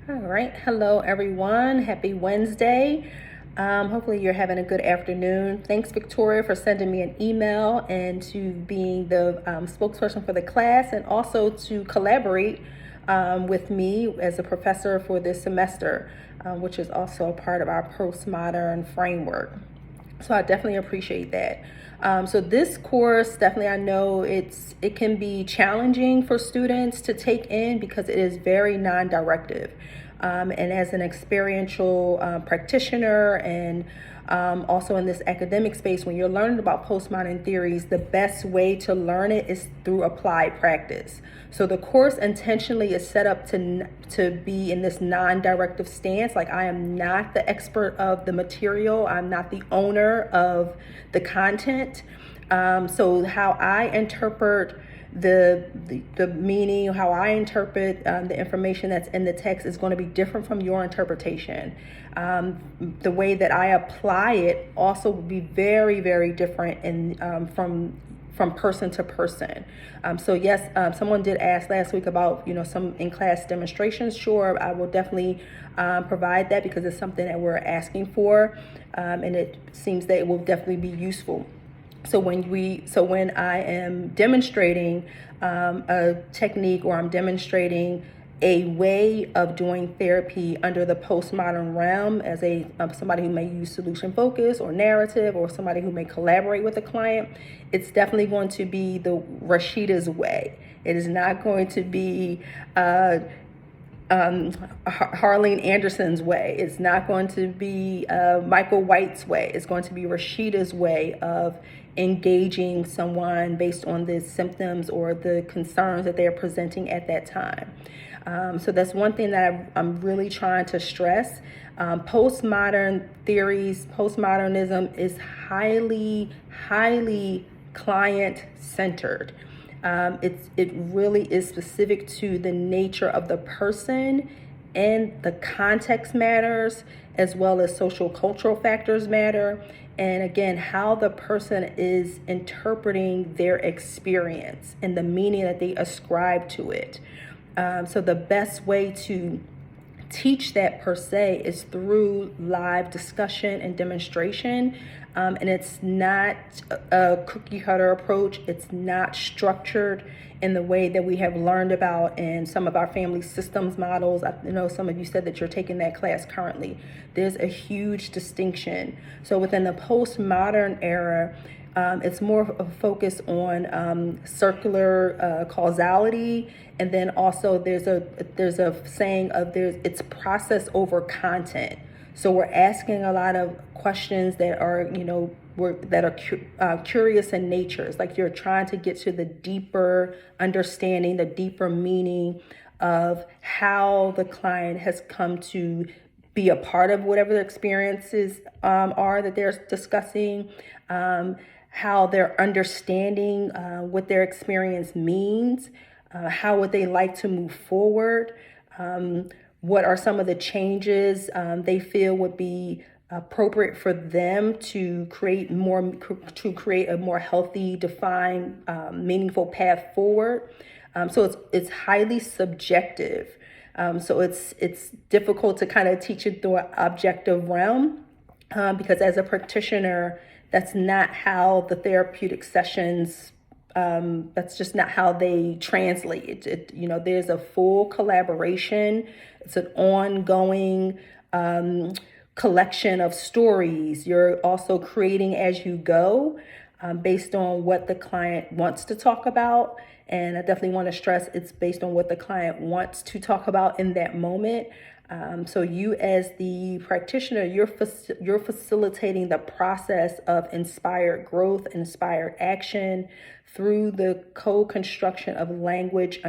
All right. Hello, everyone. Happy Wednesday. Hopefully, you're having a good afternoon. Thanks, Victoria, for sending me an email and to being the spokesperson for the class, and also to collaborate with me as a professor for this semester, which is also a part of our postmodern framework. So I definitely appreciate that. So this course, definitely, I know it can be challenging for students to take in because it is very non-directive. And as an experiential practitioner and also in this academic space, when you're learning about postmodern theories, the best way to learn it is through applied practice. So the course intentionally is set up to be in this non-directive stance. Like, I am not the expert of the material. I'm not the owner of the content. So how I interpret the meaning, how I interpret the information that's in the text is going to be different from your interpretation. The way that I apply it also will be very, very different from person to person. So yes, someone did ask last week about some in-class demonstrations. Sure, I will definitely provide that because it's something that we're asking for, and it seems that it will definitely be useful. So when I am demonstrating a technique, or I'm demonstrating a way of doing therapy under the postmodern realm, as somebody who may use solution focus or narrative, or somebody who may collaborate with a client, it's definitely going to be the Rashida's way. It is not going to be Harleen Anderson's way. It's not going to be Michael White's way. It's going to be Rashida's way of engaging someone based on the symptoms or the concerns that they're presenting at that time. So that's one thing that I'm really trying to stress. Postmodern theories, postmodernism is highly, highly client-centered. It really is specific to the nature of the person, and the context matters, as well as social cultural factors matter. And again, how the person is interpreting their experience and the meaning that they ascribe to it. So the best way to teach that per se is through live discussion and demonstration. And it's not a cookie cutter approach. It's not structured in the way that we have learned about in some of our family systems models. I know some of you said that you're taking that class currently. There's a huge distinction. So within the postmodern era, it's more of a focus on circular causality, and then also there's a saying of it's process over content. So we're asking a lot of questions that are curious in nature. It's like you're trying to get to the deeper understanding, the deeper meaning of how the client has come to be a part of whatever their experiences are that they're discussing, how they're understanding what their experience means, how would they like to move forward, what are some of the changes they feel would be appropriate for them to create a more healthy, defined, meaningful path forward. So it's highly subjective. So it's difficult to kind of teach it through an objective realm, because as a practitioner, that's not how the therapeutic sessions, that's just not how they translate. There's a full collaboration. It's an ongoing collection of stories. You're also creating as you go, based on what the client wants to talk about. And I definitely want to stress it's based on what the client wants to talk about in that moment. So you as the practitioner, you're facilitating the process of inspired growth, inspired action through the co-construction of language,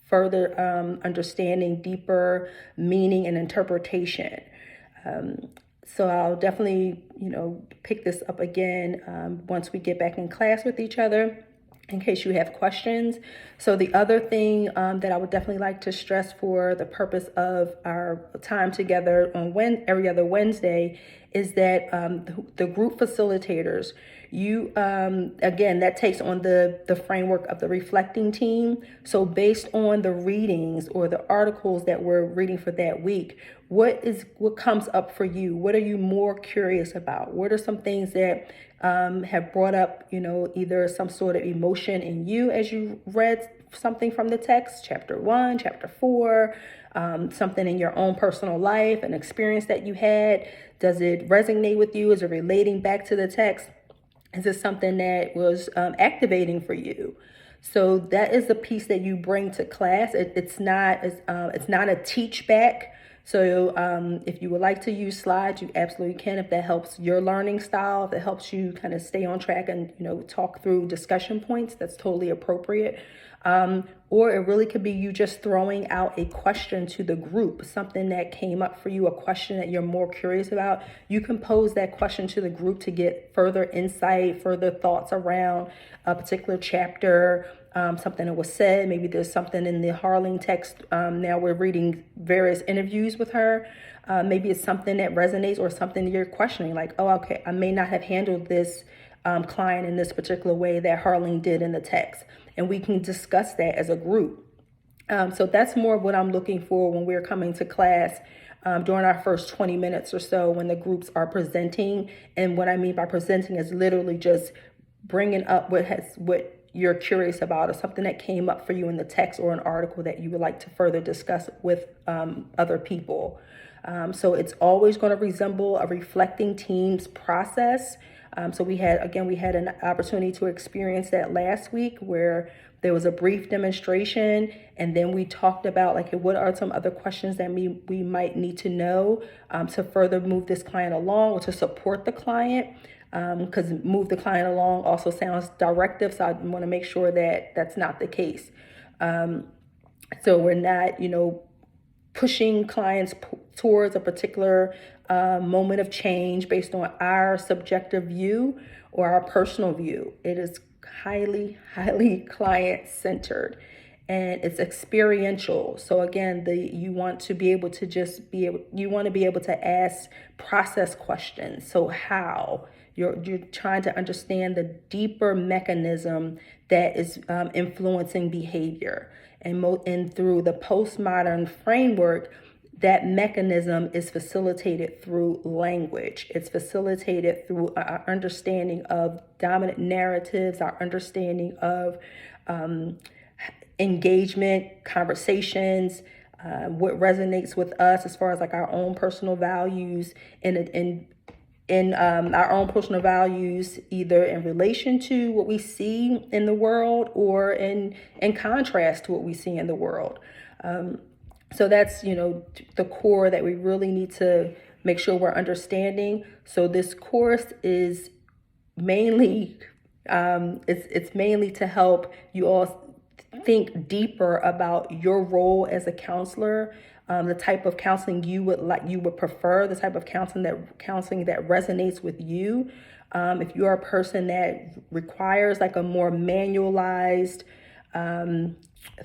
further understanding, deeper meaning and interpretation. So I'll definitely, pick this up again once we get back in class with each other, in case you have questions. So the other thing that I would definitely like to stress for the purpose of our time together on every other Wednesday is that the group facilitators, you again, that takes on the framework of the reflecting team. So based on the readings or the articles that we're reading for that week, what comes up for you? What are you more curious about? What are some things that have brought up, either some sort of emotion in you as you read something from the text, chapter 1, chapter 4, something in your own personal life, an experience that you had? Does it resonate with you? Is it relating back to the text? Is it something that was activating for you? So that is a piece that you bring to class. It's not a teach back. So if you would like to use slides, you absolutely can. If that helps your learning style, if it helps you kind of stay on track and talk through discussion points, that's totally appropriate. Or it really could be you just throwing out a question to the group, something that came up for you, a question that you're more curious about. You can pose that question to the group to get further insight, further thoughts around a particular chapter, something that was said. Maybe there's something in the Harling text. Now we're reading various interviews with her. Maybe it's something that resonates or something you're questioning, like, oh, okay, I may not have handled this client in this particular way that Harling did in the text. And we can discuss that as a group. So that's more of what I'm looking for when we're coming to class during our first 20 minutes or so when the groups are presenting. And what I mean by presenting is literally just bringing up what you're curious about or something that came up for you in the text or an article that you would like to further discuss with other people. So it's always going to resemble a reflecting teams process. So we had an opportunity to experience that last week where there was a brief demonstration, and then we talked about what are some other questions that we might need to know to further move this client along or to support the client. Because move the client along also sounds directive, so I want to make sure that that's not the case. So we're not, pushing clients towards a particular moment of change based on our subjective view or our personal view. It is highly, highly client-centered, and it's experiential. So again, you want to be able to ask process questions. So how? You're trying to understand the deeper mechanism that is influencing behavior. And through the postmodern framework, that mechanism is facilitated through language. It's facilitated through our understanding of dominant narratives, our understanding of engagement, conversations, what resonates with us as far as our own personal values in our own personal values, either in relation to what we see in the world or in contrast to what we see in the world. So that's, the core that we really need to make sure we're understanding. So this course is mainly, it's mainly to help you all think deeper about your role as a counselor, the type of counseling you would prefer, the type of counseling that resonates with you. If you are a person that requires a more manualized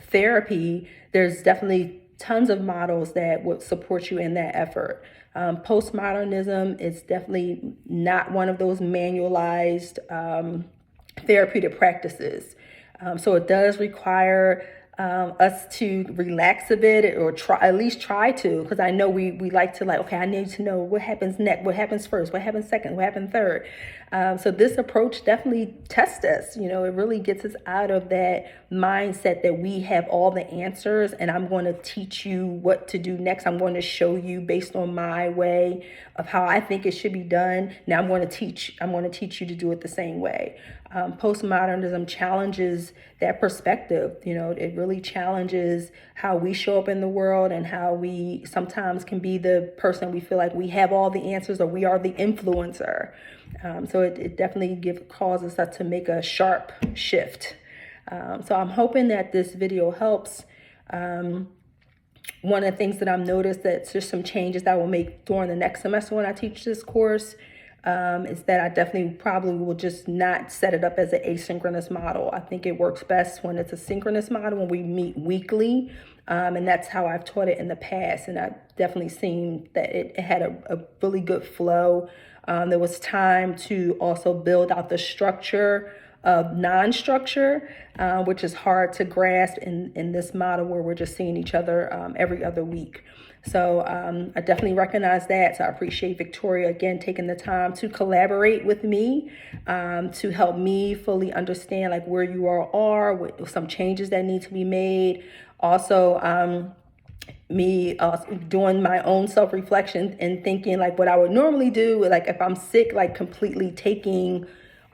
therapy, there's definitely tons of models that would support you in that effort. Postmodernism is definitely not one of those manualized therapeutic practices. So it does require us to relax a bit or at least try to, because I know we like to okay, I need to know what happens next, what happens first, what happens second, what happens third. So this approach definitely tests us. It really gets us out of that mindset that we have all the answers and I'm going to teach you what to do next. I'm going to show you based on my way of how I think it should be done. Now I'm going to teach you to do it the same way. Postmodernism challenges that perspective. It really challenges how we show up in the world and how we sometimes can be the person we feel like we have all the answers or we are the influencer. So it definitely causes us to make a sharp shift. So I'm hoping that this video helps. One of the things that I've noticed that's just some changes that I will make during the next semester when I teach this course is that I definitely probably will just not set it up as an asynchronous model. I think it works best when it's a synchronous model, when we meet weekly. And that's how I've taught it in the past. And I've definitely seen that it had a really good flow. There was time to also build out the structure of non-structure, which is hard to grasp in this model where we're just seeing each other every other week. So I definitely recognize that. So I appreciate Victoria, again, taking the time to collaborate with me, to help me fully understand like where you all are, what some changes that need to be made. Also, me doing my own self-reflection and thinking like what I would normally do, like if I'm sick, like completely taking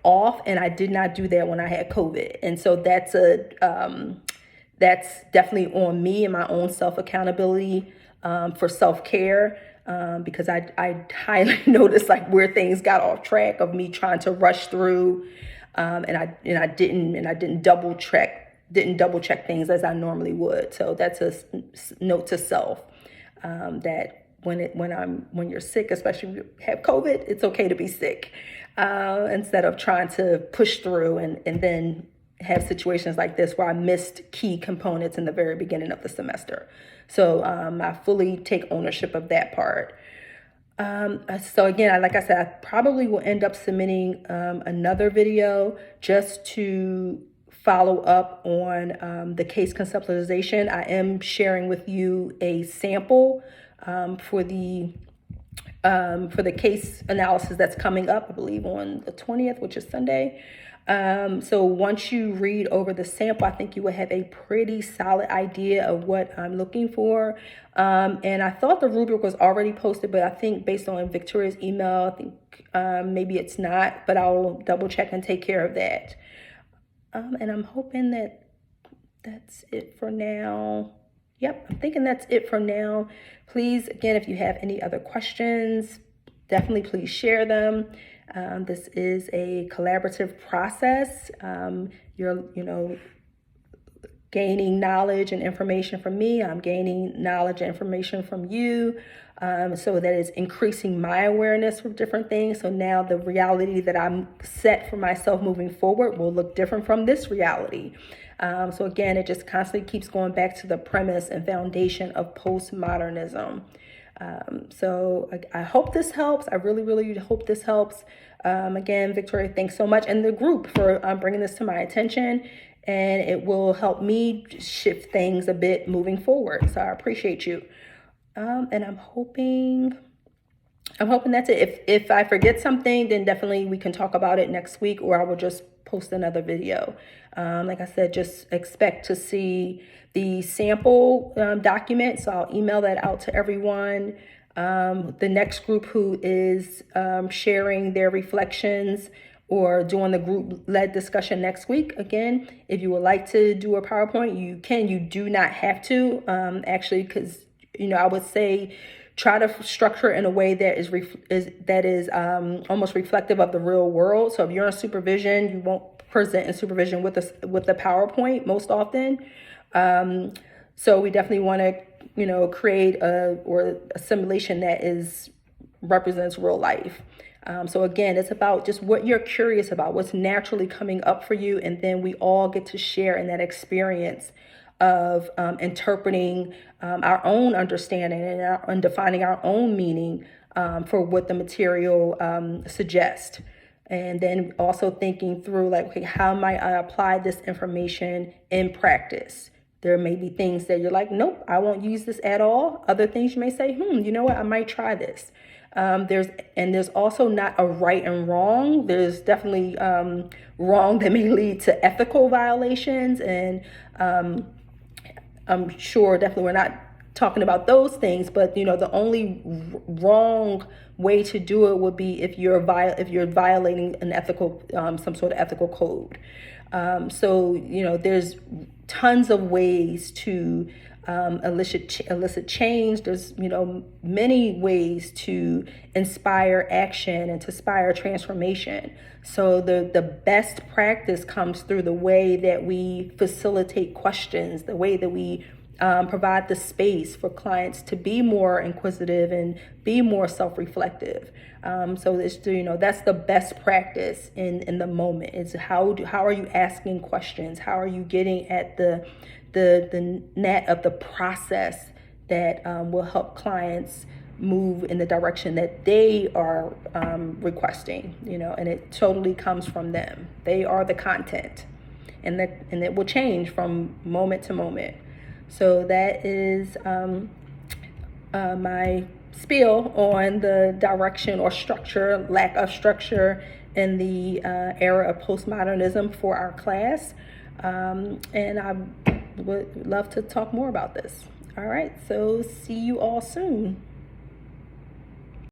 off, and I did not do that when I had COVID. And so that's definitely on me and my own self-accountability for self-care, because I highly noticed like where things got off track of me trying to rush through, and I didn't double check things as I normally would. So that's a note to self, that when you're sick, especially if you have COVID, it's okay to be sick, instead of trying to push through and then have situations like this where I missed key components in the very beginning of the semester. So I fully take ownership of that part. So again, like I said, I probably will end up submitting another video just to follow up on the case conceptualization. I am sharing with you a sample for the case analysis that's coming up, I believe on the 20th, which is Sunday. So once you read over the sample, I think you will have a pretty solid idea of what I'm looking for. And I thought the rubric was already posted, but I think based on Victoria's email, I think maybe it's not, but I'll double check and take care of that. And I'm hoping that that's it for now. Yep, I'm thinking that's it for now. Please, again, if you have any other questions, definitely please share them. This is a collaborative process. You're, gaining knowledge and information from me. I'm gaining knowledge and information from you. So that is increasing my awareness of different things. So now the reality that I'm set for myself moving forward will look different from this reality. So again, it just constantly keeps going back to the premise and foundation of postmodernism. So I hope this helps. I really, really hope this helps. Again, Victoria, thanks so much. And the group for bringing this to my attention. And it will help me shift things a bit moving forward. So I appreciate you. And I'm hoping that's it. If I forget something, then definitely we can talk about it next week, or I will just post another video. Like I said, just expect to see the sample document. So I'll email that out to everyone. The next group who is sharing their reflections or doing the group-led discussion next week. Again, if you would like to do a PowerPoint, you can. You do not have to, actually, because I would say try to structure it in a way that is almost reflective of the real world. So if you're in supervision, you won't present in supervision with the PowerPoint most often. So we definitely want to create a simulation that represents real life. So again, it's about just what you're curious about, what's naturally coming up for you, and then we all get to share in that experience of interpreting our own understanding and defining our own meaning for what the material suggests. And then also thinking through like, okay, how might I apply this information in practice? There may be things that you're like, nope, I won't use this at all. Other things you may say, you know what, I might try this. There's also not a right and wrong. There's definitely wrong that may lead to ethical violations, and I'm sure definitely we're not talking about those things. But the only wrong way to do it would be if you're violating an ethical some sort of ethical code. So there's tons of ways to elicit change. There's many ways to inspire action and to inspire transformation. So the best practice comes through the way that we facilitate questions, the way that we provide the space for clients to be more inquisitive and be more self-reflective. So it's that's the best practice in the moment. It's how are you asking questions? How are you getting at the the net of the process that will help clients move in the direction that they are requesting, and it totally comes from them. They are the content, and it will change from moment to moment. So that is my spiel on the direction or structure, lack of structure in the era of postmodernism for our class. And I would love to talk more about this. All right, so see you all soon.